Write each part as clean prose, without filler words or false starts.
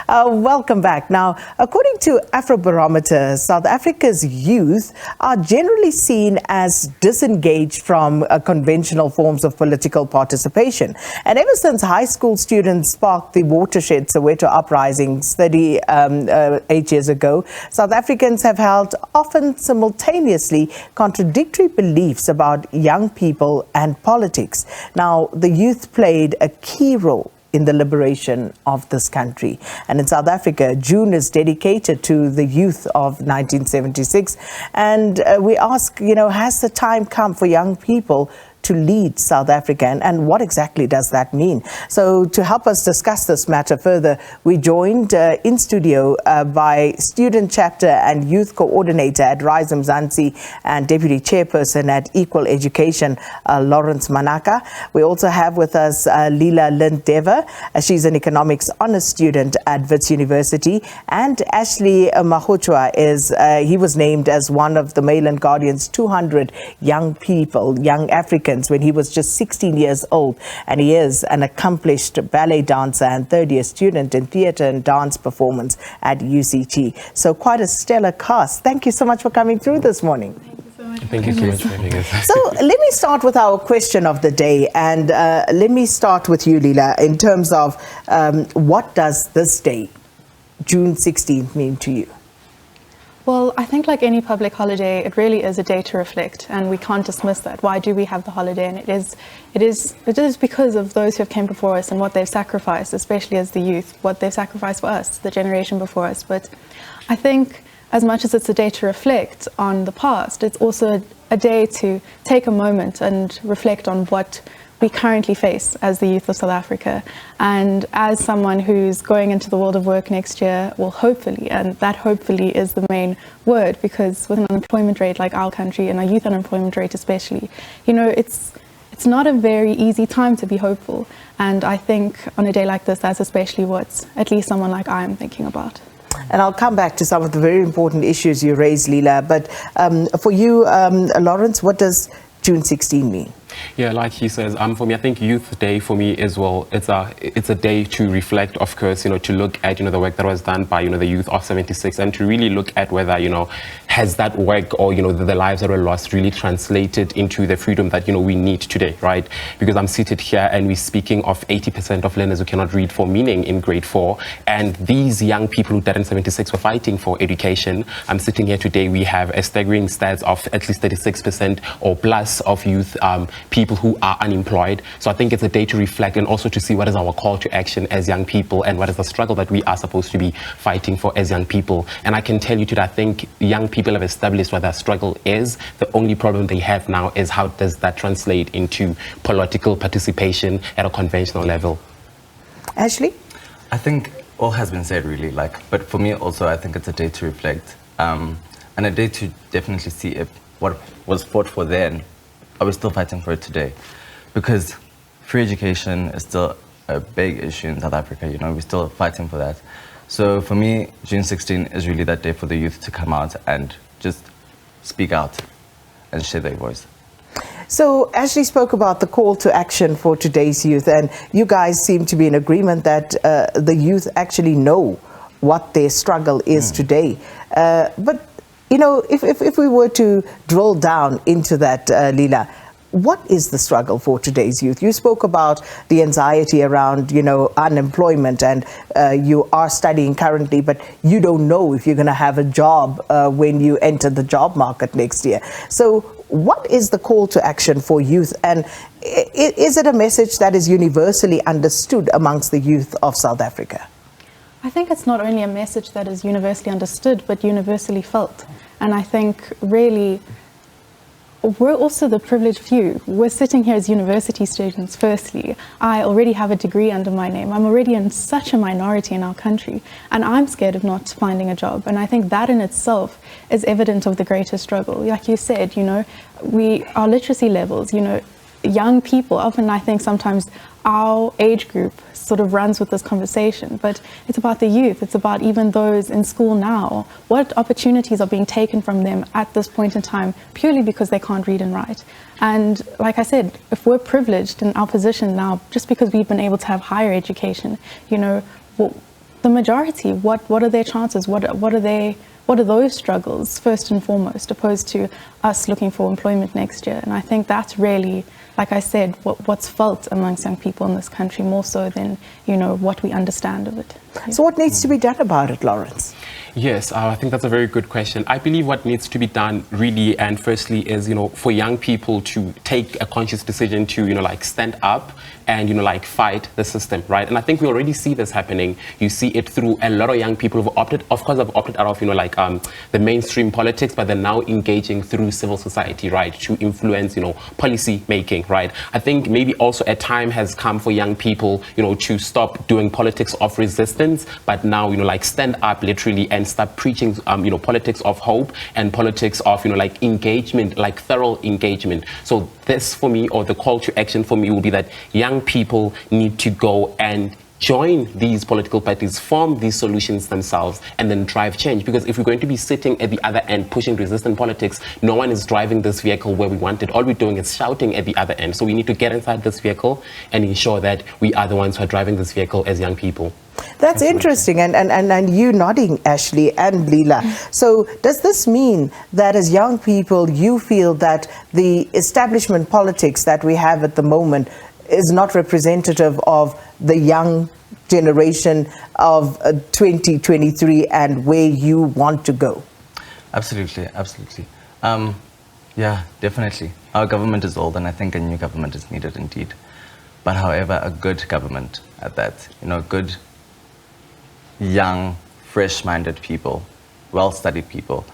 Welcome back. Now, according to Afrobarometer, South Africa's youth are generally seen as disengaged from conventional forms of political participation. And ever since high school students sparked the watershed Soweto uprisings 38 years ago, South Africans have held often simultaneously contradictory beliefs about young people and politics. Now, the youth played a key role in the liberation of this country. And in South Africa, June is dedicated to the youth of 1976. And we ask, has the time come for young people to lead South Africa, and what exactly does that mean? So to help us discuss this matter further, we joined in studio by student chapter and youth coordinator at Rise Mzansi and deputy chairperson at Equal Education Lawrence Manaka. We also have with us Leela-Lind Devar. She's an economics honors student at Wits University, and Ashley Magutshwa he was named as one of the Mail and Guardian's 200 young Africans when he was just 16 years old, and he is an accomplished ballet dancer and third-year student in theatre and dance performance at UCT. So quite a stellar cast. Thank you so much for coming through this morning. Thank you so much for having us. So let me start with our question of the day, and let me start with you, Leela, in terms of what does this day, June 16th, mean to you? Well, I think like any public holiday, it really is a day to reflect, and we can't dismiss that. Why do we have the holiday? And it is because of those who have came before us and what they've sacrificed, especially as the youth, what they've sacrificed for us, the generation before us. But I think as much as it's a day to reflect on the past, it's also a day to take a moment and reflect on what we currently face as the youth of South Africa. And as someone who's going into the world of work next year, well, hopefully, and that hopefully is the main word, because with an unemployment rate like our country and our youth unemployment rate especially, it's not a very easy time to be hopeful. And I think on a day like this, that's especially what at least someone like I am thinking about. And I'll come back to some of the very important issues you raised, Leela. But for you, Lawrence, what does June 16 mean? Yeah, like he says, for me, I think Youth Day for me as well, it's a day to reflect, of course, to look at, the work that was done by, the youth of 76, and to really look at whether, has that work or, the lives that were lost really translated into the freedom that, we need today, right? Because I'm seated here and we're speaking of 80% of learners who cannot read for meaning in grade 4. And these young people who died in 76 were fighting for education. I'm sitting here today, we have a staggering stats of at least 36% or plus of youth people who are unemployed. So I think it's a day to reflect and also to see what is our call to action as young people and what is the struggle that we are supposed to be fighting for as young people. And I can tell you today, I think young people have established what their struggle is. The only problem they have now is how does that translate into political participation at a conventional level. Ashley? I think all has been said really, but for me also I think it's a day to reflect and a day to definitely see if what was fought for then, are we still fighting for it today? Because free education is still a big issue in South Africa, we're still fighting for that. So for me, June 16 is really that day for the youth to come out and just speak out and share their voice. So Ashley spoke about the call to action for today's youth, and you guys seem to be in agreement that the youth actually know what their struggle is today. But if we were to drill down into that, Leela, what is the struggle for today's youth? You spoke about the anxiety around, unemployment, and you are studying currently, but you don't know if you're going to have a job when you enter the job market next year. So what is the call to action for youth? And is it a message that is universally understood amongst the youth of South Africa? I think it's not only a message that is universally understood, but universally felt. And I think really we're also the privileged few. We're sitting here as university students, firstly. I already have a degree under my name. I'm already in such a minority in our country, and I'm scared of not finding a job. And I think that in itself is evidence of the greater struggle. Like you said, our literacy levels, young people, often I think sometimes our age group sort of runs with this conversation, but it's about the youth. It's about even those in school now. What opportunities are being taken from them at this point in time purely because they can't read and write? And like I said, if we're privileged in our position now, just because we've been able to have higher education, the the majority, what are their chances? What are those struggles first and foremost, opposed to us looking for employment next year? And I think that's really, like I said, what's felt amongst young people in this country more so than, what we understand of it. Yeah. So what needs to be done about it, Lawrence? Yes, I think that's a very good question. I believe what needs to be done really, and firstly, is for young people to take a conscious decision to stand up and fight the system, right? And I think we already see this happening. You see it through a lot of young people who've opted out of the mainstream politics, but they're now engaging through civil society, right, to influence policy making, right? I think maybe also a time has come for young people to stop doing politics of resistance, but now stand up literally and start preaching politics of hope and politics of engagement, like thorough engagement. So this for me, or the call to action for me, will be that young people need to go and join these political parties, form these solutions themselves, and then drive change. Because if we're going to be sitting at the other end pushing resistant politics, no one is driving this vehicle where we want it. All we're doing is shouting at the other end. So we need to get inside this vehicle and ensure that we are the ones who are driving this vehicle as young people. That's interesting, and you nodding, Ashley and Leela. So does this mean that as young people you feel that the establishment politics that we have at the moment is not representative of the young generation of 2023 and where you want to go? Absolutely. Yeah, definitely. Our government is old, and I think a new government is needed indeed. But however, a good government at that, good, young, fresh-minded people, well-studied people.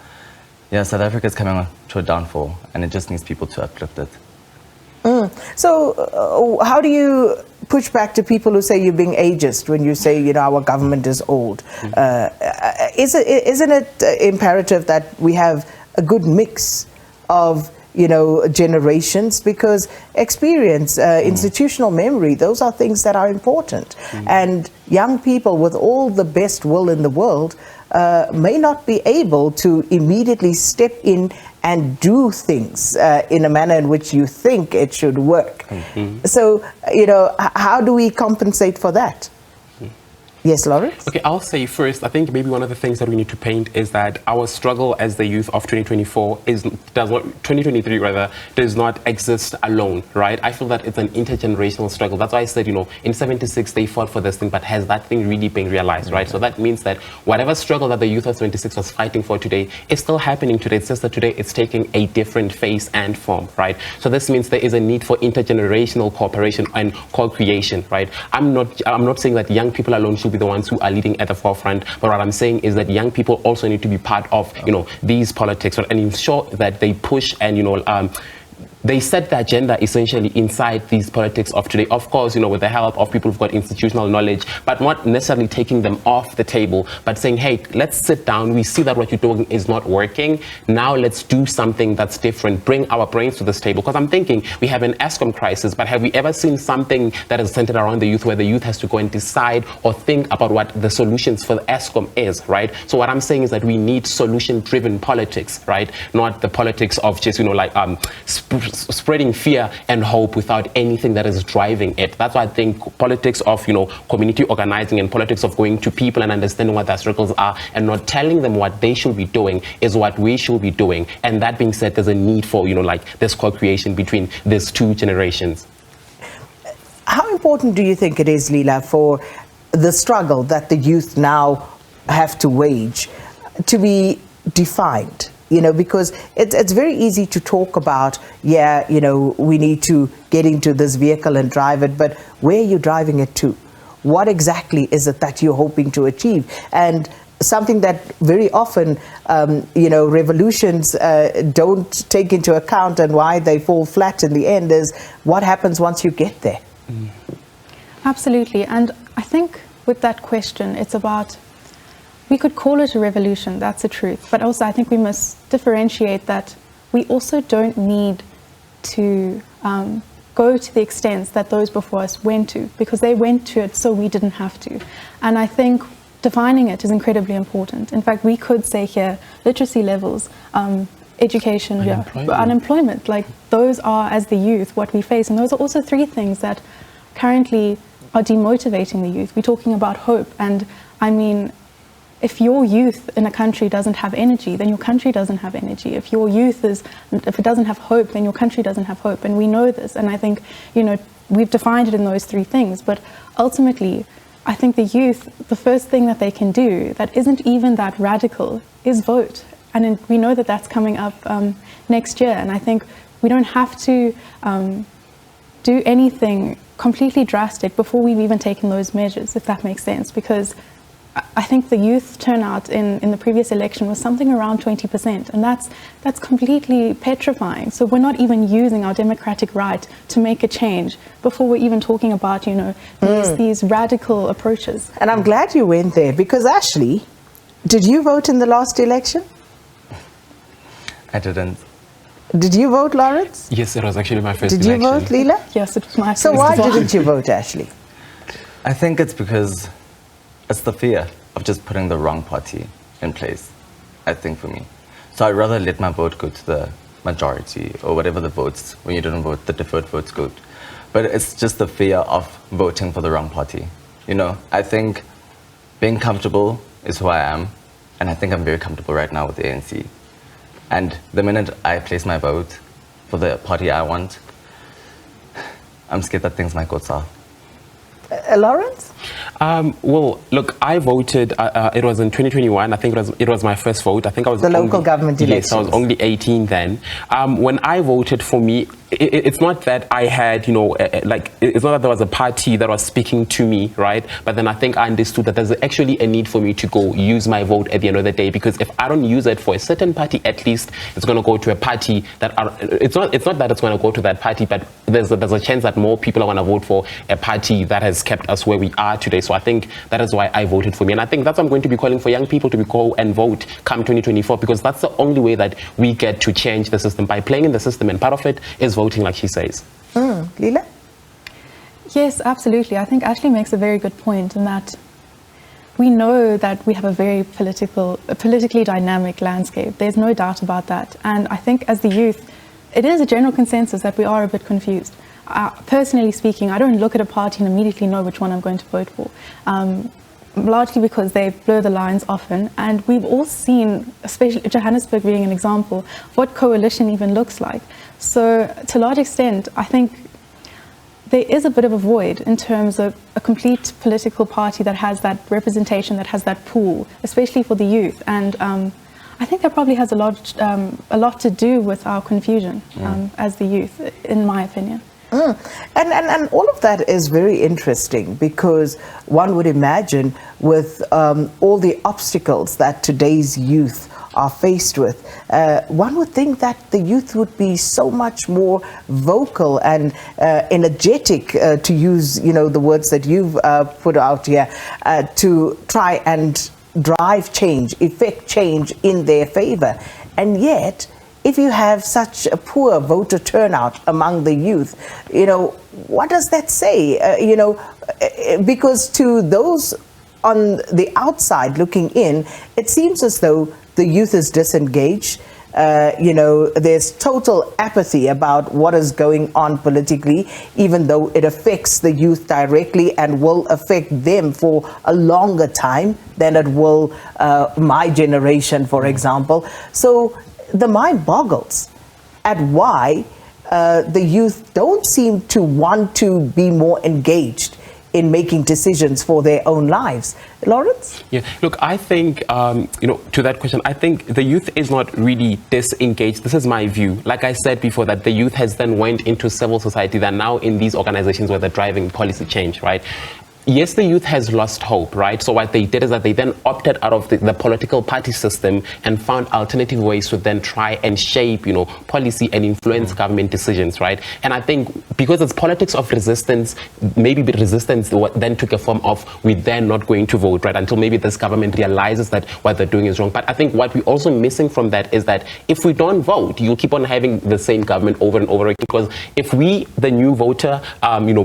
Yeah, South Africa is coming to a downfall, and it just needs people to uplift it. So how do you push back to people who say you're being ageist when you say, our government is old? Isn't it imperative that we have a good mix of, generations? Because experience, institutional memory, those are things that are important. And young people with all the best will in the world may not be able to immediately step in and do things in a manner in which you think it should work. So, how do we compensate for that? Yes, Lawrence? Okay, I'll say first, I think maybe one of the things that we need to paint is that our struggle as the youth of 2023 does not exist alone, right? I feel that it's an intergenerational struggle. That's why I said, in 76 they fought for this thing, but has that thing really been realized, right? So that means that whatever struggle that the youth of 76 was fighting for today is still happening today. It's just that today it's taking a different face and form, right? So this means there is a need for intergenerational cooperation and co-creation, right? I'm not saying that young people alone should be the ones who are leading at the forefront, but what I'm saying is that young people also need to be part of these politics, and ensure that they push and they set the agenda essentially inside these politics of today. Of course, with the help of people who've got institutional knowledge, but not necessarily taking them off the table, but saying, hey, let's sit down. We see that what you're doing is not working. Now let's do something that's different. Bring our brains to this table. Because I'm thinking we have an ESCOM crisis, but have we ever seen something that is centered around the youth, where the youth has to go and decide or think about what the solutions for the ESCOM is, right? So what I'm saying is that we need solution-driven politics, right? Not the politics of just, spreading fear and hope without anything that is driving it. That's why I think politics of community organizing and politics of going to people and understanding what their struggles are and not telling them what they should be doing is what we should be doing. And that being said, there's a need for this co-creation between these two generations. How important do you think it is, Leela, for the struggle that the youth now have to wage to be defined? Because it's very easy to talk about, we need to get into this vehicle and drive it, but where are you driving it to? What exactly is it that you're hoping to achieve? And something that very often, revolutions don't take into account, and why they fall flat in the end, is what happens once you get there. Absolutely. And I think with that question, it's about, we could call it a revolution, that's the truth. But also I think we must differentiate that we also don't need to go to the extents that those before us went to, because they went to it so we didn't have to. And I think defining it is incredibly important. In fact, we could say here, literacy levels, education, unemployment, like those are, as the youth, what we face. And those are also three things that currently are demotivating the youth. We're talking about hope, and I mean, if your youth in a country doesn't have energy, then your country doesn't have energy. If your youth if it doesn't have hope, then your country doesn't have hope. And we know this. And I think, we've defined it in those three things. But ultimately, I think the youth, the first thing that they can do that isn't even that radical is vote. And we know that that's coming up next year. And I think we don't have to do anything completely drastic before we've even taken those measures, if that makes sense. Because I think the youth turnout in the previous election was something around 20%, and that's completely petrifying. So we're not even using our democratic right to make a change before we're even talking about, these radical approaches. And I'm glad you went there, because Ashley, did you vote in the last election? I didn't. Did you vote, Lawrence? Yes, it was actually my first Did election. you vote, Leela? Yes, it was my first. So why didn't you vote, Ashley? I think it's because it's the fear of just putting the wrong party in place, I think, for me. So I'd rather let my vote go to the majority, or whatever the votes, when you didn't vote, the deferred votes go. But it's just the fear of voting for the wrong party. I think being comfortable is who I am, and I think I'm very comfortable right now with the ANC. And the minute I place my vote for the party I want, I'm scared that things might go south. Lawrence? Well, look, I voted, it was in 2021. I think it was my first vote. I think I was the local government elections. Yes, I was only 18 then. When I voted, for me, it's not that I had, it's not that there was a party that was speaking to me, right? But then I think I understood that there's actually a need for me to go use my vote at the end of the day, because if I don't use it for a certain party, at least it's going to go to a party that it's not that it's going to go to that party, but there's a chance that more people are going to vote for a party that has kept us where we are today. So I think that is why I voted for me. And I think that's why I'm going to be calling for young people to go and vote come 2024, because that's the only way that we get to change the system, by playing in the system. And part of it is voting, like she says. Leela? Yes, absolutely. I think Ashley makes a very good point in that we know that we have a very politically dynamic landscape. There's no doubt about that. And I think as the youth, it is a general consensus that we are a bit confused. Personally speaking, I don't look at a party and immediately know which one I'm going to vote for, largely because they blur the lines often. And we've all seen, especially Johannesburg being an example, what coalition even looks like. So to a large extent, I think there is a bit of a void in terms of a complete political party that has that representation, that has that pool, especially for the youth. And I think that probably has a lot to do with our confusion as the youth, in my opinion. And all of that is very interesting, because one would imagine with all the obstacles that today's youth are faced with, one would think that the youth would be so much more vocal and energetic, to use the words that you've put out here, to try and drive change, effect change in their favor. And yet, if you have such a poor voter turnout among the youth, what does that say? Because to those on the outside looking in, it seems as though the youth is disengaged. There's total apathy about what is going on politically, even though it affects the youth directly and will affect them for a longer time than it will my generation, for example. So the mind boggles at why the youth don't seem to want to be more engaged in making decisions for their own lives. Lawrence? Yeah, look, I think, to that question, I think the youth is not really disengaged. This is my view. Like I said before, that the youth has then went into civil society. They're now in these organizations where they're driving policy change, right? Yes, the youth has lost hope, right? So what they did is that they then opted out of the political party system and found alternative ways to then try and shape, policy and influence government decisions, right? And I think because it's politics of resistance, maybe the resistance then took a form of, we're then not going to vote, right? Until maybe this government realizes that what they're doing is wrong. But I think what we're also missing from that is that if we don't vote, you'll keep on having the same government over and over again. Because if we, the new voter,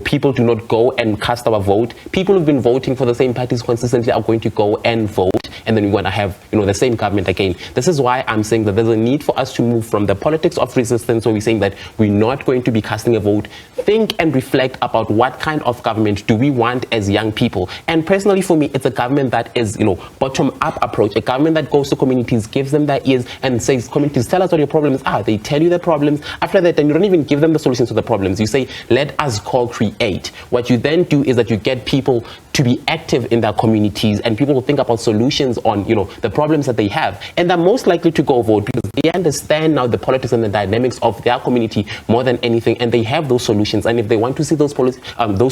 people do not go and cast our vote, people who've been voting for the same parties consistently are going to go and vote and then we want to have, the same government again. This is why I'm saying that there's a need for us to move from the politics of resistance, where we're saying that we're not going to be casting a vote. Think and reflect about what kind of government do we want as young people. And personally, for me, it's a government that is, bottom-up approach, a government that goes to communities, gives them their ears, and says, communities, tell us what your problems are. They tell you the problems. After that, then you don't even give them the solutions to the problems. You say, let us co-create. What you then do is that you get people to be active in their communities, and people will think about solutions on, the problems that they have. And they're most likely to go vote because they understand now the politics and the dynamics of their community more than anything, and they have those solutions. And if they want to see those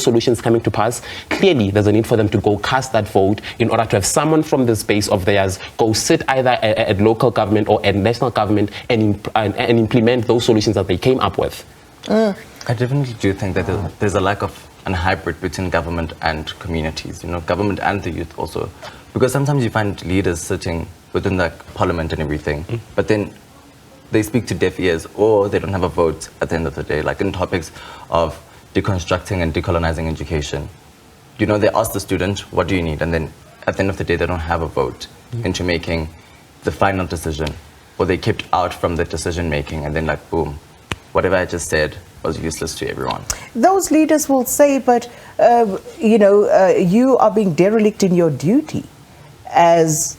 solutions coming to pass, clearly there's a need for them to go cast that vote in order to have someone from the space of theirs go sit either at local government or at national government and implement those solutions that they came up with. I definitely do think that there's a lack of a hybrid between government and communities, government and the youth also. Because sometimes you find leaders sitting within the parliament and everything, but then they speak to deaf ears or they don't have a vote at the end of the day, like in topics of deconstructing and decolonizing education. They ask the student, what do you need? And then at the end of the day, they don't have a vote into making the final decision, or they kept out from the decision making, and then like, boom, whatever I just said was useless to everyone. Those leaders will say, but, you are being derelict in your duty as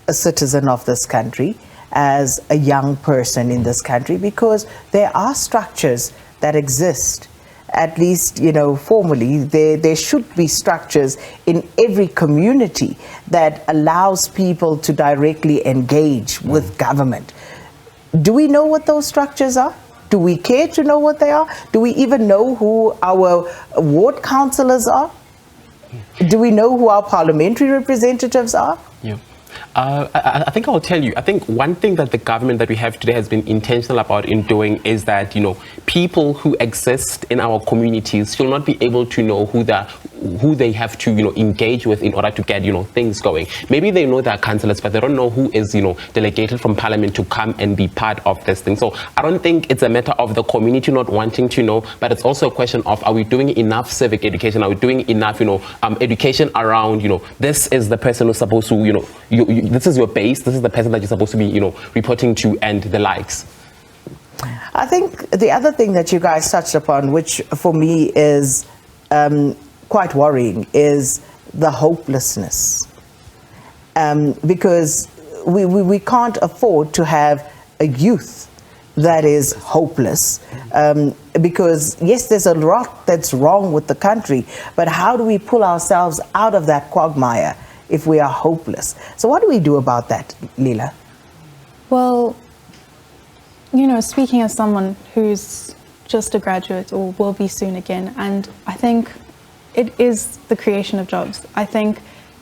a citizen of this country, as a young person in this country, because there are structures that exist. At least, formally, there should be structures in every community that allows people to directly engage with government. Do we know what those structures are? Do we care to know what they are? Do we even know who our ward councillors are? Do we know who our parliamentary representatives are? Yeah. I think I'll tell you. I think one thing that the government that we have today has been intentional about in doing is that, people who exist in our communities should not be able to know who they have to, engage with in order to get, things going. Maybe they know their councillors, but they don't know who is, delegated from parliament to come and be part of this thing. So I don't think it's a matter of the community not wanting to know, but it's also a question of, are we doing enough civic education? Are we doing enough, education around, this is the person who's supposed to, this is your base, this is the person that you're supposed to be, reporting to, and the likes. I think the other thing that you guys touched upon, which for me is quite worrying, is the hopelessness. Because we can't afford to have a youth that is hopeless. Because yes, there's a lot that's wrong with the country, but how do we pull ourselves out of that quagmire if we are hopeless? So what do we do about that, Leela? Well, speaking as someone who's just a graduate or will be soon again, and I think it is the creation of jobs. I think,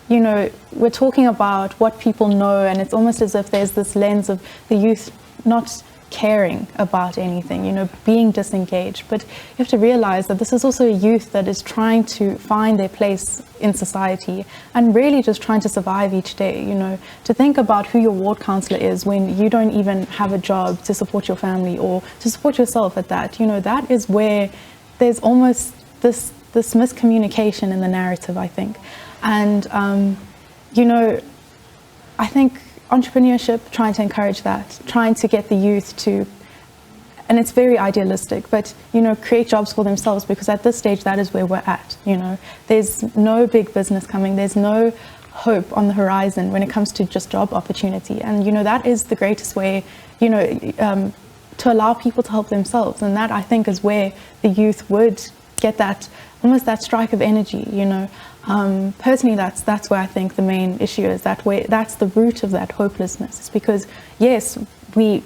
we're talking about what people know, and it's almost as if there's this lens of the youth not caring about anything, being disengaged. But you have to realize that this is also a youth that is trying to find their place in society and really just trying to survive each day. To think about who your ward councillor is when you don't even have a job to support your family or to support yourself at that, that is where there's almost this miscommunication in the narrative, I think. And I think entrepreneurship, trying to encourage that, trying to get the youth to, and it's very idealistic, but create jobs for themselves, because at this stage that is where we're at. There's no big business coming, there's no hope on the horizon when it comes to just job opportunity, and that is the greatest way to allow people to help themselves, and that I think is where the youth would get that almost that strike of energy. Personally, that's where I think the main issue is. That's the root of that hopelessness. It's because yes, we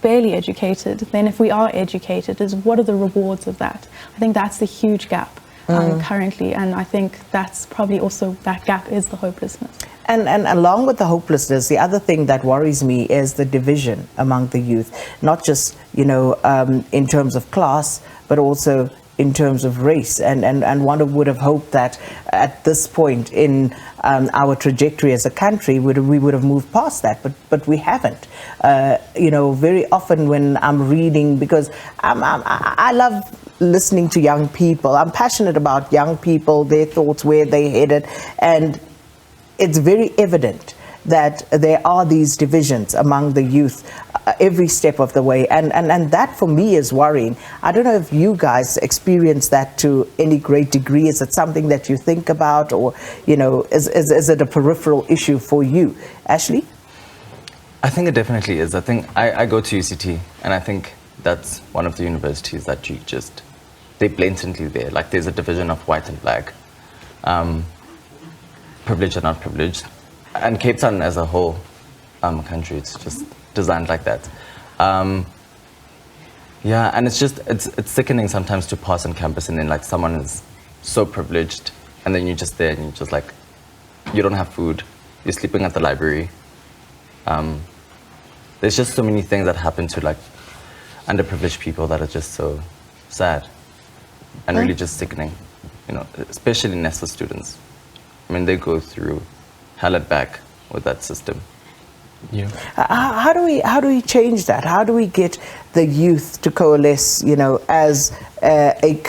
barely educated. Then if we are educated, is what are the rewards of that? I think that's the huge gap currently, and I think that's probably also that gap is the hopelessness. And along with the hopelessness, the other thing that worries me is the division among the youth, not just in terms of class, but also in terms of race, and one would have hoped that at this point in our trajectory as a country, we would have moved past that, but we haven't. Very often when I'm reading, because I love listening to young people, I'm passionate about young people, their thoughts, where they're headed, and it's very evident that there are these divisions among the youth every step of the way, and that for me is worrying. I don't know if you guys experience that to any great degree. Is it something that you think about, or is it a peripheral issue for you, Ashley? I think it definitely is. I think I go to UCT, and I think that's one of the universities that they're blatantly there. Like, there's a division of white and black, privileged and not privileged, and Cape Town as a whole country, it's just designed like that. Yeah, and it's sickening sometimes to pass on campus and then like someone is so privileged, and then you're just there and you're just like, you don't have food, you're sleeping at the library. There's just so many things that happen to like underprivileged people that are just so sad and really just sickening, especially NESA students. I mean, they go through hell and back with that system. Yeah. How do we change that? How do we get the youth to coalesce, as a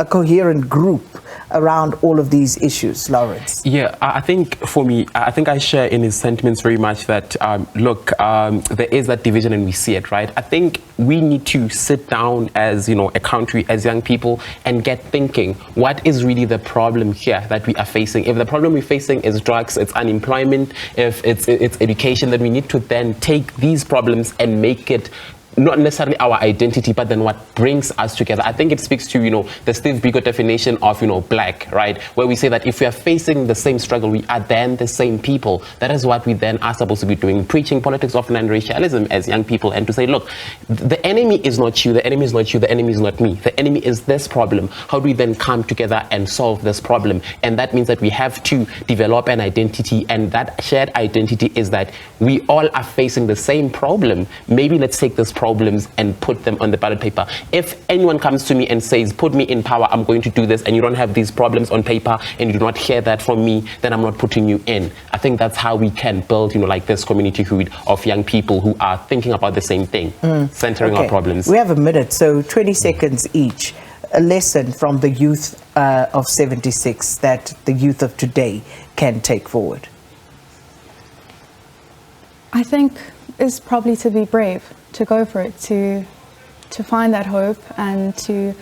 coherent group around all of these issues, Lawrence? Yeah, I think for me, I think I share in his sentiments very much that, look, there is that division and we see it, right? I think we need to sit down as, a country, as young people, and get thinking, what is really the problem here that we are facing? If the problem we're facing is drugs, it's unemployment, if it's education, then we need to then take these problems and make it not necessarily our identity, but then what brings us together. I think it speaks to, the Steve Biko definition of, black, right? Where we say that if we are facing the same struggle, we are then the same people. That is what we then are supposed to be doing, preaching politics of non-racialism as young people, and to say, look, the enemy is not you, the enemy is not you, the enemy is not me. The enemy is this problem. How do we then come together and solve this problem? And that means that we have to develop an identity, and that shared identity is that we all are facing the same problem. Maybe let's take this problems and put them on the ballot paper. If anyone comes to me and says, put me in power, I'm going to do this, and you don't have these problems on paper and you do not hear that from me, then I'm not putting you in. I think that's how we can build, like this communityhood of young people who are thinking about the same thing, centering our problems. We have a minute, so 20 seconds each. A lesson from the youth of 76 that the youth of today can take forward. I think is probably to be brave, to go for it, to find that hope and to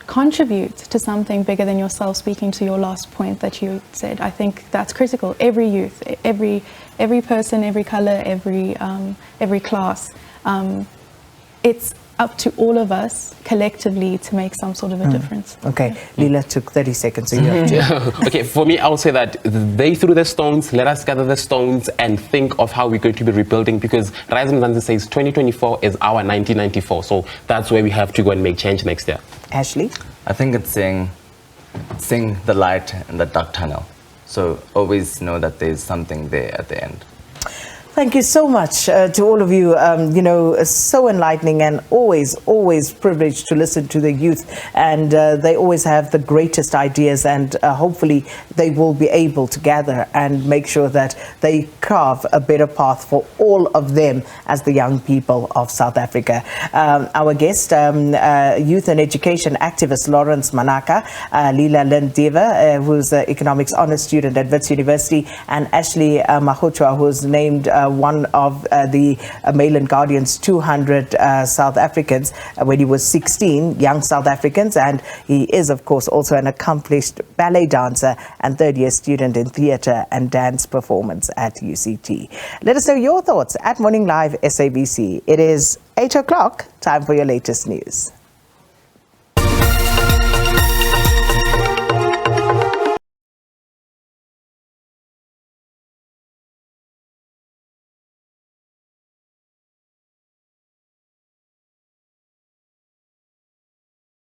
contribute to something bigger than yourself. Speaking to your last point that you said, I think that's critical. Every youth, every person, every color, every class, it's up to all of us collectively to make some sort of a difference. Okay, Leela took 30 seconds, so you have to. Okay, for me, I would say that they threw the stones, let us gather the stones and think of how we're going to be rebuilding, because Rise Mzansi says 2024 is our 1994, so that's where we have to go and make change next year. Ashley? I think it's seeing the light in the dark tunnel. So always know that there's something there at the end. Thank you so much to all of you. So enlightening, and always privileged to listen to the youth. And they always have the greatest ideas, and hopefully they will be able to gather and make sure that they carve a better path for all of them as the young people of South Africa. Our guest, youth and education activist Lawrence Manaka, Leela-Lind Devar, who's an economics honors student at Wits University, and Ashley Magutshwa, who's named one of the Mail and Guardian's 200 South Africans when he was 16, young South Africans, and he is, of course, also an accomplished ballet dancer and third-year student in theatre and dance performance at UCT. Let us know your thoughts at Morning Live SABC. It is 8 o'clock, time for your latest news.